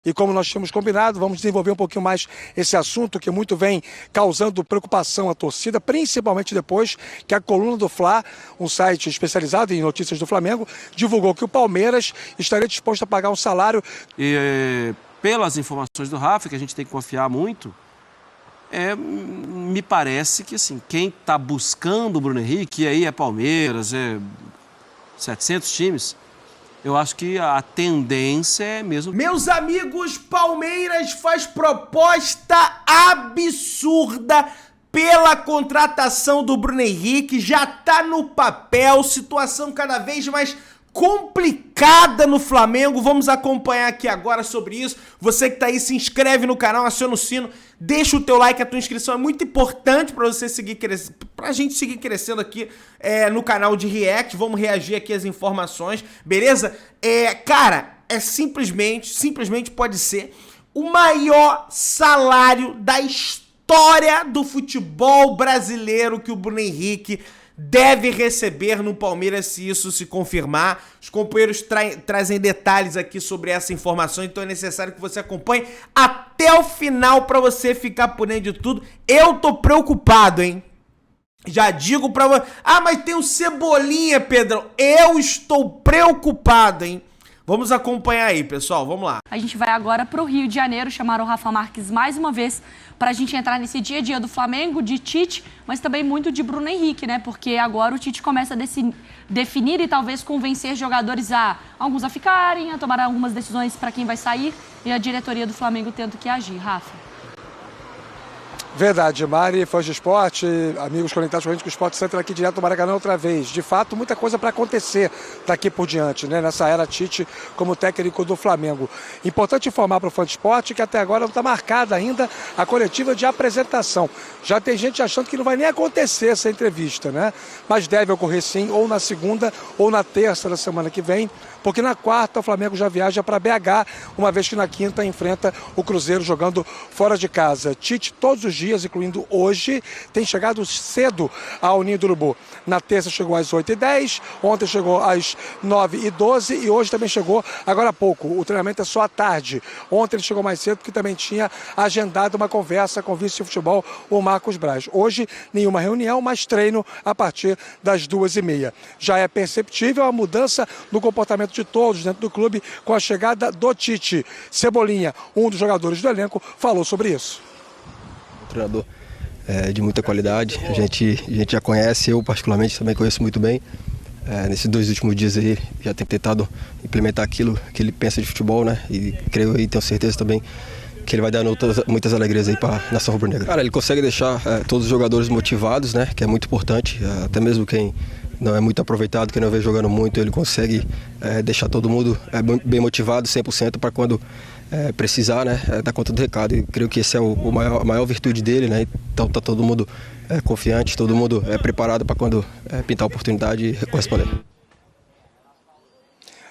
E como nós tínhamos combinado, vamos desenvolver um pouquinho mais esse assunto que muito vem causando preocupação à torcida, principalmente depois que a Coluna do Fla, um site especializado em notícias do Flamengo, divulgou que o Palmeiras estaria disposto a pagar um salário. E pelas informações do Rafa, que a gente tem que confiar muito, me parece que assim, quem está buscando o Bruno Henrique, e aí é Palmeiras, 700 times... Eu acho que a tendência é mesmo... Meus amigos, Palmeiras faz proposta absurda pela contratação do Bruno Henrique. Já tá no papel, situação cada vez mais complicada no Flamengo. Vamos acompanhar aqui agora sobre isso. Você que tá aí, se inscreve no canal, aciona o sino, deixa o teu like, a tua inscrição é muito importante pra você seguir crescendo, pra gente seguir crescendo aqui no canal de React. Vamos reagir aqui às informações, beleza? Cara, simplesmente pode ser o maior salário da história do futebol brasileiro que o Bruno Henrique deve receber no Palmeiras, se isso se confirmar. Os companheiros trazem detalhes aqui sobre essa informação, então é necessário que você acompanhe até o final para você ficar por dentro de tudo. Eu tô preocupado, hein? Já digo pra você... Ah, mas tem o Cebolinha, Pedrão. Eu estou preocupado, hein? Vamos acompanhar aí, pessoal. Vamos lá. A gente vai agora para o Rio de Janeiro, chamar o Rafa Marques mais uma vez para a gente entrar nesse dia a dia do Flamengo, de Tite, mas também muito de Bruno Henrique, né? Porque agora o Tite começa a definir e talvez convencer jogadores alguns a ficarem, a tomar algumas decisões para quem vai sair, e a diretoria do Flamengo tendo que agir. Rafa. Verdade, Mari, fãs de esporte, amigos conectados com a gente, que o Esporte Center aqui direto do Maracanã outra vez. De fato, muita coisa para acontecer daqui por diante, né? Nessa era Tite como técnico do Flamengo. Importante informar para o fã de esporte que até agora não está marcada ainda a coletiva de apresentação. Já tem gente achando que não vai nem acontecer essa entrevista, né? Mas deve ocorrer sim, ou na segunda ou na terça da semana que vem, porque na quarta o Flamengo já viaja para BH, uma vez que na quinta enfrenta o Cruzeiro jogando fora de casa. Tite, todos os dias, incluindo hoje, tem chegado cedo ao Ninho do Urubu. Na terça chegou às 8h10, ontem chegou às 9h12 e hoje também chegou agora há pouco. O treinamento é só à tarde. Ontem ele chegou mais cedo porque também tinha agendado uma conversa com o vice de futebol, o Marcos Braz. Hoje, nenhuma reunião, mas treino a partir das 2h30. Já é perceptível a mudança no comportamento de todos dentro do clube com a chegada do Tite. Cebolinha, um dos jogadores do elenco, falou sobre isso. Um treinador de muita qualidade, a gente já conhece, eu particularmente também conheço muito bem. Nesses 2 últimos dias aí já tenho tentado implementar aquilo que ele pensa de futebol, né? E creio e tenho certeza também que ele vai dar muitas alegrias aí para a nação rubro-negra. Cara, ele consegue deixar todos os jogadores motivados, né? Que é muito importante, até mesmo quem não é muito aproveitado, quem não vem jogando muito, ele consegue deixar todo mundo bem motivado, 100% para quando precisar, né, dar conta do recado. E creio que esse é a maior virtude dele, né? Então tá todo mundo confiante, todo mundo preparado para quando pintar a oportunidade corresponder.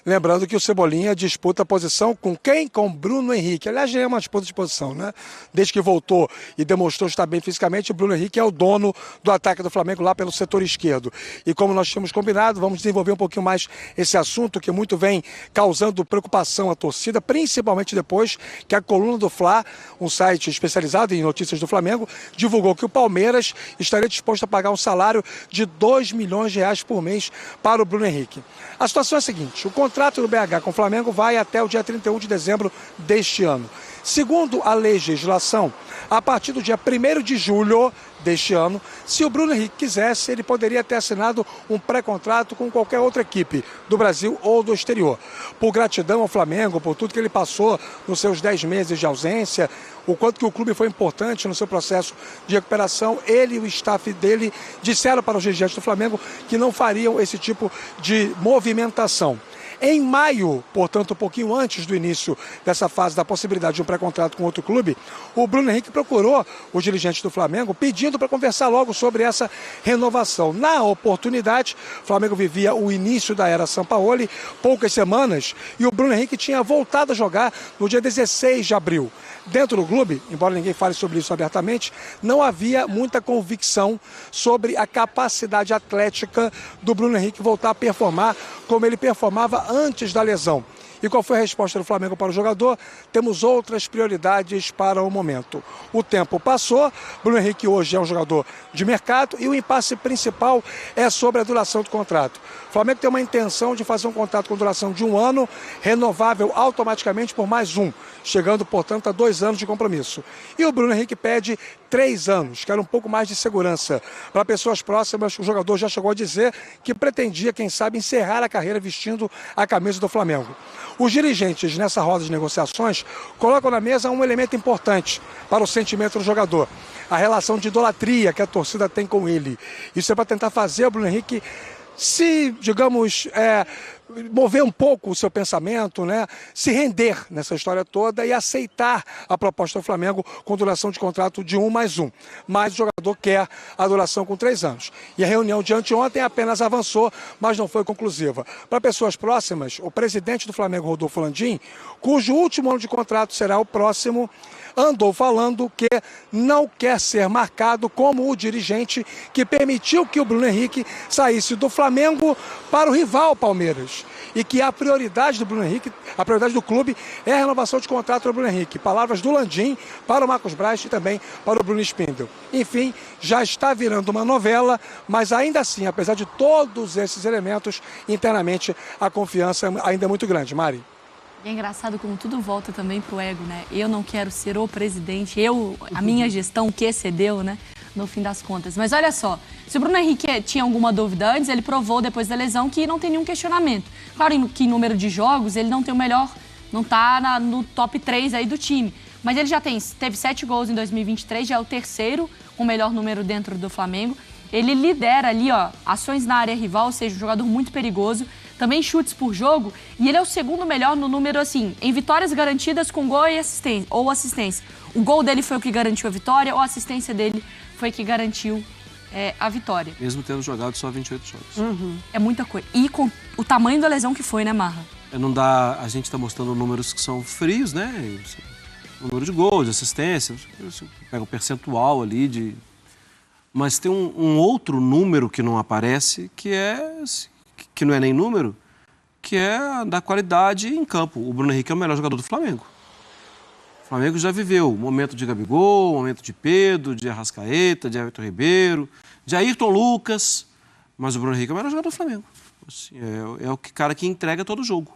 Lembrando que o Cebolinha disputa a posição com quem? Com Bruno Henrique. Aliás, já é uma disputa de posição, né? Desde que voltou e demonstrou estar bem fisicamente, o Bruno Henrique é o dono do ataque do Flamengo lá pelo setor esquerdo. E como nós tínhamos combinado, vamos desenvolver um pouquinho mais esse assunto que muito vem causando preocupação à torcida, principalmente depois que a Coluna do Fla, um site especializado em notícias do Flamengo, divulgou que o Palmeiras estaria disposto a pagar um salário de R$2 milhões por mês para o Bruno Henrique. A situação é a seguinte: o contrato do BH com o Flamengo vai até o dia 31 de dezembro deste ano. Segundo a legislação, a partir do dia 1º de julho deste ano, se o Bruno Henrique quisesse, ele poderia ter assinado um pré-contrato com qualquer outra equipe do Brasil ou do exterior. Por gratidão ao Flamengo, por tudo que ele passou nos seus 10 meses de ausência, o quanto que o clube foi importante no seu processo de recuperação, ele e o staff dele disseram para os dirigentes do Flamengo que não fariam esse tipo de movimentação. Em maio, portanto, um pouquinho antes do início dessa fase da possibilidade de um pré-contrato com outro clube, o Bruno Henrique procurou os dirigentes do Flamengo pedindo para conversar logo sobre essa renovação. Na oportunidade, o Flamengo vivia o início da era Sampaoli, poucas semanas, e o Bruno Henrique tinha voltado a jogar no dia 16 de abril. Dentro do clube, embora ninguém fale sobre isso abertamente, não havia muita convicção sobre a capacidade atlética do Bruno Henrique voltar a performar como ele performava antes da lesão. E qual foi a resposta do Flamengo para o jogador? Temos outras prioridades para o momento. O tempo passou, Bruno Henrique hoje é um jogador de mercado e o impasse principal é sobre a duração do contrato. O Flamengo tem uma intenção de fazer um contrato com duração de 1 ano, renovável automaticamente por mais 1, chegando, portanto, a 2 anos de compromisso. E o Bruno Henrique pede 3 anos, que era um pouco mais de segurança. Para pessoas próximas, o jogador já chegou a dizer que pretendia, quem sabe, encerrar a carreira vestindo a camisa do Flamengo. Os dirigentes, nessa roda de negociações, colocam na mesa um elemento importante para o sentimento do jogador: a relação de idolatria que a torcida tem com ele. Isso é para tentar fazer o Bruno Henrique se, digamos, mover um pouco o seu pensamento, né? Se render nessa história toda e aceitar a proposta do Flamengo com duração de contrato de 1 mais 1. Mas o jogador quer a duração com 3 anos. E a reunião de anteontem apenas avançou, mas não foi conclusiva. Para pessoas próximas, o presidente do Flamengo, Rodolfo Landim, cujo último ano de contrato será o próximo, andou falando que não quer ser marcado como o dirigente que permitiu que o Bruno Henrique saísse do Flamengo para o rival Palmeiras. E que a prioridade do Bruno Henrique, a prioridade do clube é a renovação de contrato do Bruno Henrique. Palavras do Landim para o Marcos Braz e também para o Bruno Spindel. Enfim, já está virando uma novela, mas ainda assim, apesar de todos esses elementos, internamente a confiança ainda é muito grande. Mari? É engraçado como tudo volta também pro ego, né? Eu não quero ser o presidente, a minha gestão que excedeu, né? No fim das contas. Mas olha só, se o Bruno Henrique tinha alguma dúvida antes, ele provou depois da lesão que não tem nenhum questionamento. Claro que em número de jogos ele não tem o melhor, não tá no top 3 aí do time. Mas ele já teve 7 gols em 2023, já é o terceiro com o melhor número dentro do Flamengo. Ele lidera ali, ó, ações na área rival, ou seja, um jogador muito perigoso. Também chutes por jogo, e ele é o segundo melhor no número, assim, em vitórias garantidas com gol e assistência. O gol dele foi o que garantiu a vitória, ou a assistência dele foi que garantiu a vitória. Mesmo tendo jogado só 28 jogos. É muita coisa. E com o tamanho da lesão que foi, né, Marra? Não dá, a gente está mostrando números que são frios, né? Número de gols, de assistência, pega um percentual ali de... Mas tem um outro número que não aparece, que não é nem número, que é da qualidade em campo. O Bruno Henrique é o melhor jogador do Flamengo. O Flamengo já viveu o momento de Gabigol, o momento de Pedro, de Arrascaeta, de Everton Ribeiro, de Ayrton Lucas, mas o Bruno Henrique é o melhor jogador do Flamengo. Assim, é o cara que entrega todo o jogo.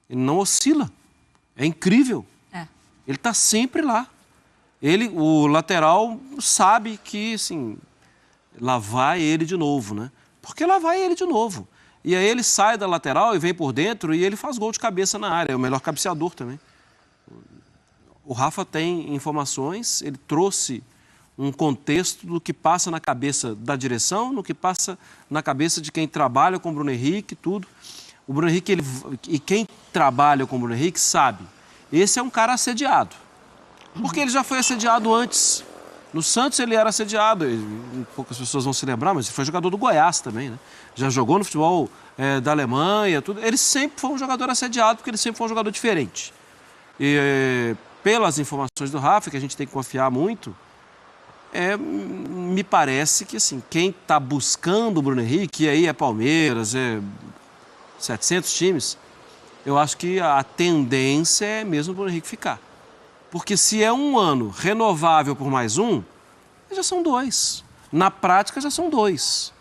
Ele não oscila. É incrível. Ele está sempre lá. O lateral sabe que, assim, lá vai ele de novo, né? Porque lá vai ele de novo. E aí ele sai da lateral e vem por dentro e ele faz gol de cabeça na área. É o melhor cabeceador também. O Rafa tem informações, ele trouxe um contexto do que passa na cabeça da direção, no que passa na cabeça de quem trabalha com o Bruno Henrique, tudo. O Bruno Henrique, e quem trabalha com o Bruno Henrique sabe, esse é um cara assediado. Porque ele já foi assediado antes. No Santos ele era assediado, poucas pessoas vão se lembrar, mas ele foi jogador do Goiás também, né? Já jogou no futebol da Alemanha, tudo. Ele sempre foi um jogador assediado, porque ele sempre foi um jogador diferente. E pelas informações do Rafa, que a gente tem que confiar muito, me parece que, assim, quem está buscando o Bruno Henrique, e aí é Palmeiras, 700 times, eu acho que a tendência é mesmo o Bruno Henrique ficar. Porque se é 1 ano renovável por mais 1, já são 2. Na prática, já são 2.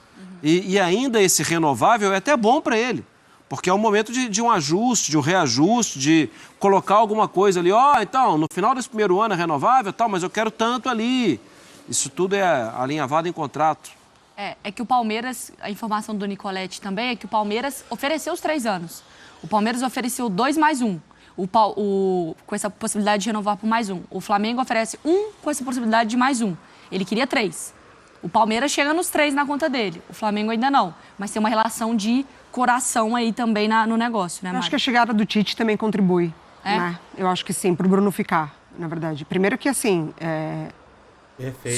E ainda esse renovável é até bom para ele. Porque é um momento de um ajuste, de um reajuste, de colocar alguma coisa ali. Então, no final desse primeiro ano é renovável, tal, mas eu quero tanto ali. Isso tudo é alinhavado em contrato. É que o Palmeiras, a informação do Nicoletti também, é que o Palmeiras ofereceu os 3 anos. O Palmeiras ofereceu 2 mais 1. Com essa possibilidade de renovar por mais 1. O Flamengo oferece 1 com essa possibilidade de mais 1. Ele queria 3. O Palmeiras chega nos 3 na conta dele. O Flamengo ainda não. Mas tem uma relação de coração aí também no negócio, né, Mari? Eu acho que a chegada do Tite também contribui. Né? Eu acho que sim, pro Bruno ficar, na verdade. Primeiro que, assim,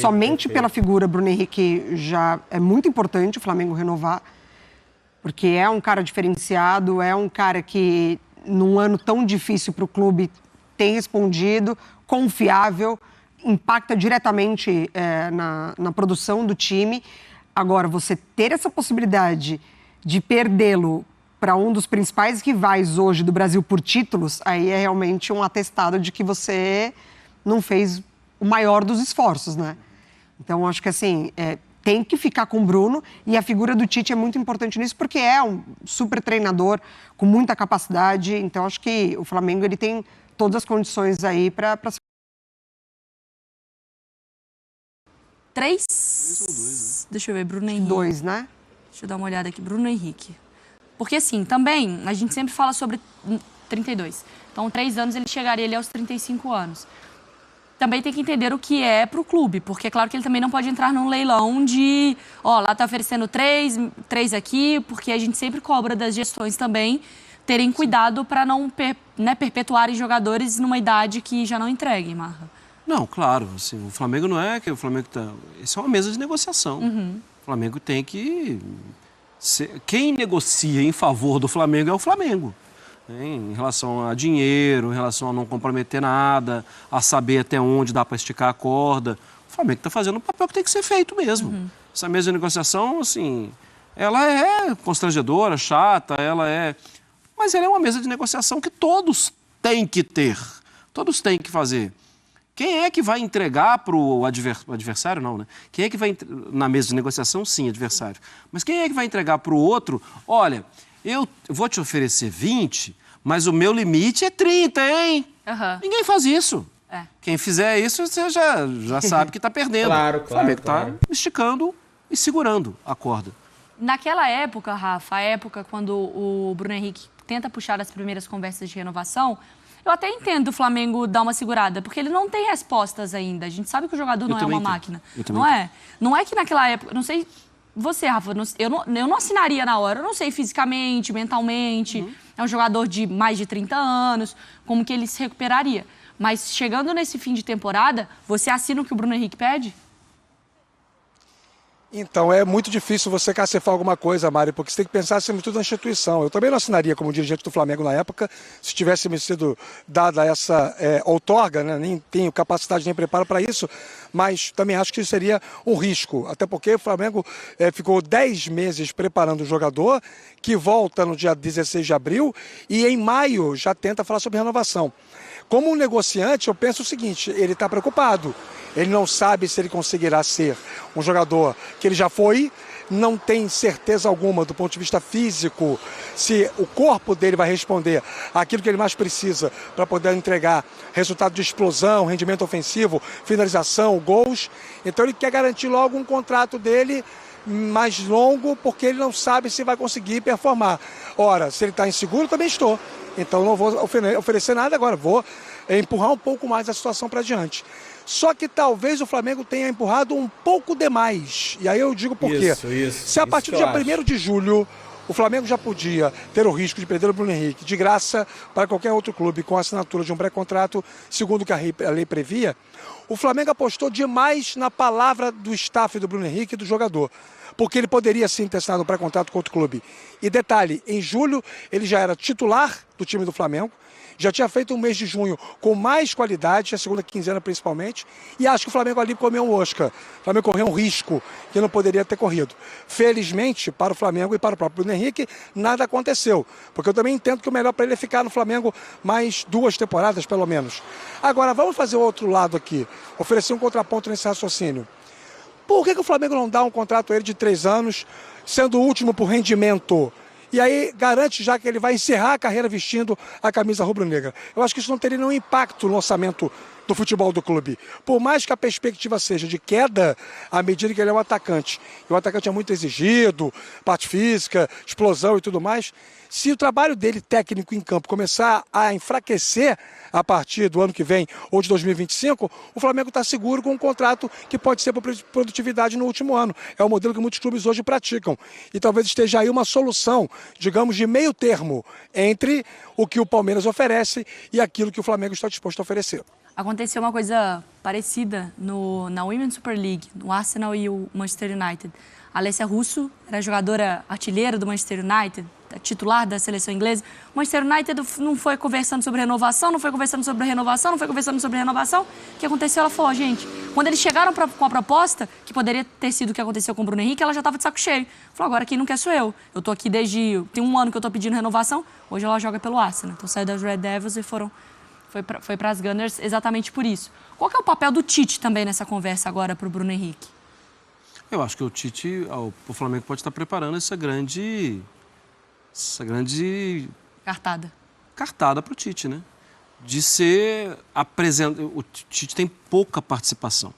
somente pela figura Bruno Henrique já é muito importante o Flamengo renovar, porque é um cara diferenciado, é um cara que, num ano tão difícil para o clube, tem respondido, confiável, impacta diretamente na produção do time. Agora, você ter essa possibilidade de perdê-lo para um dos principais rivais hoje do Brasil por títulos, aí é realmente um atestado de que você não fez o maior dos esforços, né? Então, acho que assim, tem que ficar com o Bruno, e a figura do Tite é muito importante nisso, porque é um super treinador com muita capacidade. Então, acho que o Flamengo ele tem todas as condições aí para... Três? 3 ou 2, né? Deixa eu ver, Bruno Henrique. 2, né? Deixa eu dar uma olhada aqui, Bruno Henrique. Porque assim, também, a gente sempre fala sobre 32. Então, 3 anos ele chegaria ali aos 35 anos. Também tem que entender o que é pro clube, porque é claro que ele também não pode entrar num leilão de, lá tá oferecendo 3 aqui, porque a gente sempre cobra das gestões também terem cuidado para não perpetuarem jogadores numa idade que já não entreguem, Marra. Não, claro, assim, o Flamengo não é que o Flamengo tá... Isso é uma mesa de negociação. O Flamengo tem que... Quem negocia em favor do Flamengo é o Flamengo. Em relação a dinheiro, em relação a não comprometer nada, a saber até onde dá para esticar a corda. O Flamengo está fazendo o papel que tem que ser feito mesmo. Essa mesa de negociação, assim, ela é constrangedora, chata, mas ela é uma mesa de negociação que todos têm que ter, todos têm que fazer. Quem é que vai entregar para o adversário? Não, né? Quem é que vai... Na mesa de negociação, sim, adversário. Mas quem é que vai entregar para o outro? Olha, eu vou te oferecer 20, mas o meu limite é 30, hein? Ninguém faz isso. Quem fizer isso, você já sabe que está perdendo. Claro, o Flamengo está esticando e segurando a corda. Naquela época, Rafa, a época quando o Bruno Henrique tenta puxar as primeiras conversas de renovação, eu até entendo o Flamengo dar uma segurada, porque ele não tem respostas ainda. A gente sabe que o jogador não é uma máquina. Não é? Não é que naquela época... Não sei você, Rafa, eu não assinaria na hora. Eu não sei fisicamente, mentalmente. É um jogador de mais de 30 anos. Como que ele se recuperaria? Mas chegando nesse fim de temporada, você assina o que o Bruno Henrique pede? Então, é muito difícil você cacefar alguma coisa, Mari, porque você tem que pensar acima de tudo na instituição. Eu também não assinaria como dirigente do Flamengo na época, se tivesse me sido dada essa outorga, né? Nem tenho capacidade nem preparo para isso, mas também acho que isso seria um risco, até porque o Flamengo ficou 10 meses preparando o jogador, que volta no dia 16 de abril, e em maio já tenta falar sobre renovação. Como um negociante, eu penso o seguinte, ele está preocupado. Ele não sabe se ele conseguirá ser um jogador que ele já foi, não tem certeza alguma do ponto de vista físico, se o corpo dele vai responder àquilo que ele mais precisa para poder entregar resultado de explosão, rendimento ofensivo, finalização, gols. Então ele quer garantir logo um contrato dele mais longo, porque ele não sabe se vai conseguir performar. Ora, se ele está inseguro, também estou. Então não vou oferecer nada agora, vou empurrar um pouco mais a situação para diante. Só que talvez o Flamengo tenha empurrado um pouco demais. E aí eu digo por quê. Se a partir do dia 1º de julho o Flamengo já podia ter o risco de perder o Bruno Henrique de graça para qualquer outro clube com a assinatura de um pré-contrato, segundo o que a lei previa, o Flamengo apostou demais na palavra do staff do Bruno Henrique e do jogador. Porque ele poderia sim ter assinado um pré-contrato com outro clube. E detalhe, em julho ele já era titular do time do Flamengo, já tinha feito um mês de junho com mais qualidade, a segunda quinzena principalmente, e acho que o Flamengo ali comeu um osca. O Flamengo correu um risco que não poderia ter corrido. Felizmente, para o Flamengo e para o próprio Bruno Henrique, nada aconteceu, porque eu também entendo que o melhor para ele é ficar no Flamengo mais 2 temporadas, pelo menos. Agora, vamos fazer o outro lado aqui, oferecer um contraponto nesse raciocínio. Por que o Flamengo não dá um contrato a ele de 3 anos, sendo o último por rendimento? E aí garante já que ele vai encerrar a carreira vestindo a camisa rubro-negra. Eu acho que isso não teria nenhum impacto no orçamento do futebol do clube. Por mais que a perspectiva seja de queda, à medida que ele é um atacante, e o atacante é muito exigido, parte física, explosão e tudo mais, se o trabalho dele técnico em campo começar a enfraquecer a partir do ano que vem ou de 2025, o Flamengo está seguro com um contrato que pode ser por produtividade no último ano. É o modelo que muitos clubes hoje praticam. E talvez esteja aí uma solução, digamos, de meio termo entre o que o Palmeiras oferece e aquilo que o Flamengo está disposto a oferecer. Aconteceu uma coisa parecida na Women's Super League, no Arsenal e o Manchester United. A Alessia Russo era jogadora artilheira do Manchester United, titular da seleção inglesa. O Manchester United não foi conversando sobre renovação, não foi conversando sobre renovação, não foi conversando sobre renovação. O que aconteceu? Ela falou, gente, quando eles chegaram com a proposta, que poderia ter sido o que aconteceu com o Bruno Henrique, ela já estava de saco cheio. Falou, agora quem não quer sou eu. Eu tô aqui tem um ano que eu tô pedindo renovação, hoje ela joga pelo Arsenal. Então saiu das Red Devils e foi para as Gunners exatamente por isso. Qual que é o papel do Tite também nessa conversa agora para o Bruno Henrique? Eu acho que o Flamengo pode estar preparando essa grande cartada para o Tite, né? De ser apresentado. O Tite tem pouca participação.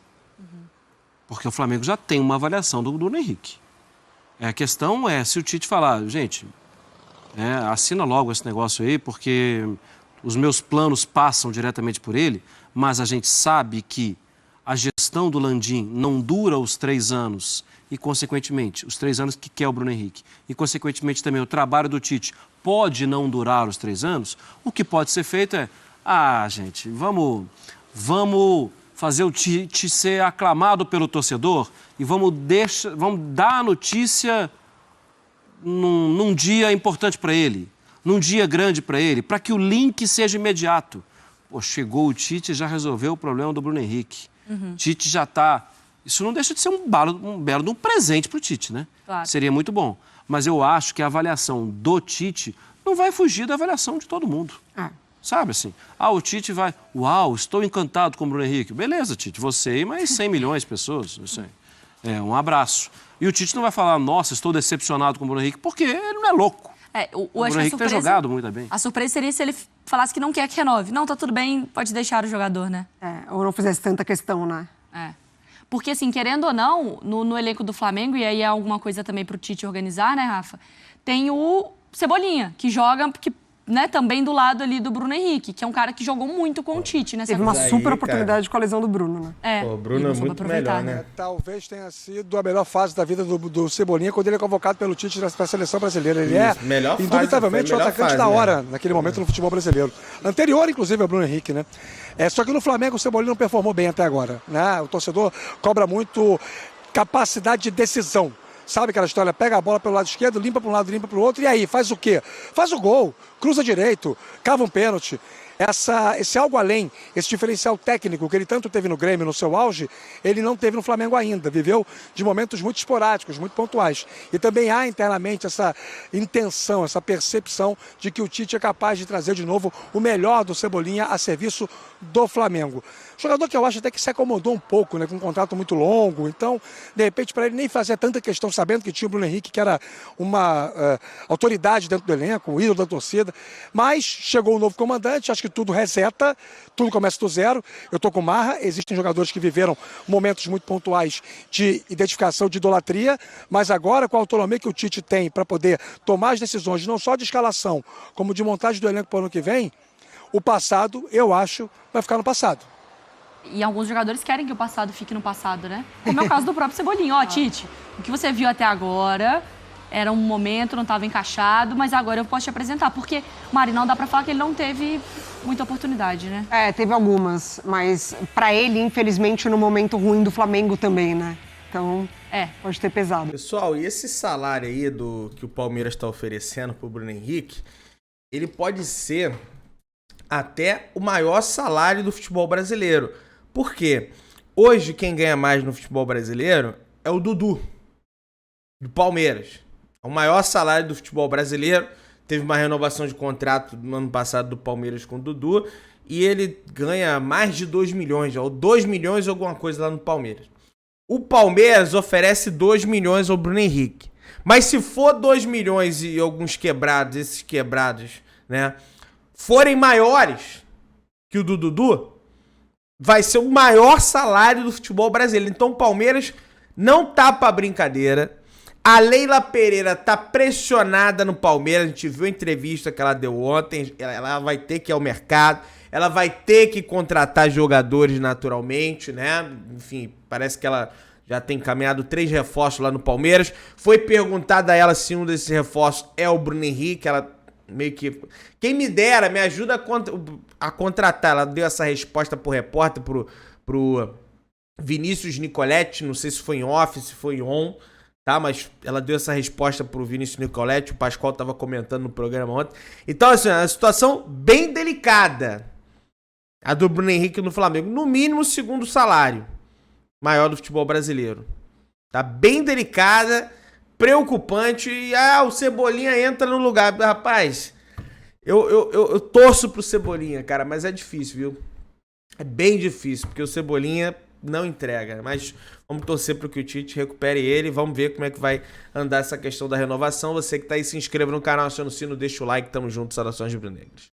Porque o Flamengo já tem uma avaliação do Bruno Henrique. A questão é se o Tite falar, gente, assina logo esse negócio aí, porque os meus planos passam diretamente por ele, mas a gente sabe que a gestão do Landim não dura os 3 anos e, consequentemente, os 3 anos que quer o Bruno Henrique, e, consequentemente, também o trabalho do Tite pode não durar os 3 anos, o que pode ser feito é, gente, vamos fazer o Tite ser aclamado pelo torcedor e vamos dar a notícia num dia importante para ele, num dia grande para ele, para que o link seja imediato. Pô, chegou o Tite e já resolveu o problema do Bruno Henrique. Tite já está... Isso não deixa de ser um belo de um presente para o Tite, né? Claro. Seria muito bom. Mas eu acho que a avaliação do Tite não vai fugir da avaliação de todo mundo. Sabe assim? O Tite vai... Uau, estou encantado com o Bruno Henrique. Beleza, Tite, você e mais 100 milhões de pessoas. Assim, um abraço. E o Tite não vai falar, nossa, estou decepcionado com o Bruno Henrique, porque ele não é louco. O Bruno Henrique tem jogado muito bem. A surpresa seria se ele falasse que não quer que renove. Não, tá tudo bem, pode deixar o jogador, né? Ou não fizesse tanta questão, né? Porque, assim, querendo ou não, no elenco do Flamengo, e aí é alguma coisa também pro Tite organizar, né, Rafa? Tem o Cebolinha, que joga, também do lado ali do Bruno Henrique, que é um cara que jogou muito com o Tite, né? Teve uma super oportunidade com a lesão do Bruno, né? O Bruno é muito melhor, né? Talvez tenha sido a melhor fase da vida do Cebolinha quando ele é convocado pelo Tite para a seleção brasileira. Ele melhor indubitavelmente, o atacante fase, da hora naquele momento no futebol brasileiro. Anterior, inclusive, ao Bruno Henrique, né? Só que no Flamengo o Cebolinha não performou bem até agora, né? O torcedor cobra muito capacidade de decisão. Sabe aquela história? Pega a bola pelo lado esquerdo, limpa para um lado, limpa para o outro, e aí, faz o quê? Faz o gol, cruza direito, cava um pênalti. Esse algo além, esse diferencial técnico que ele tanto teve no Grêmio, no seu auge, ele não teve no Flamengo ainda. Viveu de momentos muito esporádicos, muito pontuais. E também há internamente essa intenção, essa percepção de que o Tite é capaz de trazer de novo o melhor do Cebolinha a serviço do Flamengo. Jogador que eu acho até que se acomodou um pouco, né, com um contrato muito longo. Então, de repente, para ele nem fazer tanta questão, sabendo que tinha o Bruno Henrique, que era uma autoridade dentro do elenco, um ídolo da torcida. Mas chegou o novo comandante, acho que tudo reseta, tudo começa do zero. Eu estou com Marra, existem jogadores que viveram momentos muito pontuais de identificação, de idolatria, mas agora, com a autonomia que o Tite tem para poder tomar as decisões, não só de escalação, como de montagem do elenco para o ano que vem, o passado, eu acho, vai ficar no passado. E alguns jogadores querem que o passado fique no passado, né? Como é o caso do próprio Cebolinha. Tite, o que você viu até agora era um momento, não estava encaixado, mas agora eu posso te apresentar. Porque, Mari, não dá pra falar que ele não teve muita oportunidade, né? Teve algumas, mas pra ele, infelizmente, no momento ruim do Flamengo também, né? Então, pode ter pesado. Pessoal, e esse salário aí que o Palmeiras está oferecendo pro Bruno Henrique, ele pode ser até o maior salário do futebol brasileiro. Por quê? Hoje, quem ganha mais no futebol brasileiro é o Dudu, do Palmeiras. É o maior salário do futebol brasileiro. Teve uma renovação de contrato no ano passado do Palmeiras com o Dudu. E ele ganha mais de 2 milhões, ou 2 milhões alguma coisa lá no Palmeiras. O Palmeiras oferece 2 milhões ao Bruno Henrique. Mas se for 2 milhões e alguns quebrados, esses quebrados, né, forem maiores que o do Dudu, vai ser o maior salário do futebol brasileiro. Então o Palmeiras não tá pra brincadeira. A Leila Pereira tá pressionada no Palmeiras. A gente viu a entrevista que ela deu ontem. Ela vai ter que ir ao mercado. Ela vai ter que contratar jogadores naturalmente, né? Enfim, parece que ela já tem encaminhado 3 reforços lá no Palmeiras. Foi perguntada a ela se um desses reforços é o Bruno Henrique. Ela meio que... Quem me dera, me ajuda a contratar. Ela deu essa resposta pro repórter, pro Vinícius Nicoletti. Não sei se foi em off, se foi em on. tá? Mas ela deu essa resposta pro Vinícius Nicoletti, o Pascoal tava comentando no programa ontem. Então, assim, é uma situação bem delicada. A do Bruno Henrique no Flamengo. No mínimo, o segundo salário maior do futebol brasileiro. Tá bem delicada, preocupante. E o Cebolinha entra no lugar. Rapaz, eu torço pro Cebolinha, cara, mas é difícil, viu? É bem difícil, porque o Cebolinha não entrega. Mas vamos torcer para que o Tite recupere ele. Vamos ver como é que vai andar essa questão da renovação. Você que tá aí, se inscreva no canal, aciona o sino, deixa o like. Tamo junto, saudações rubro-negras.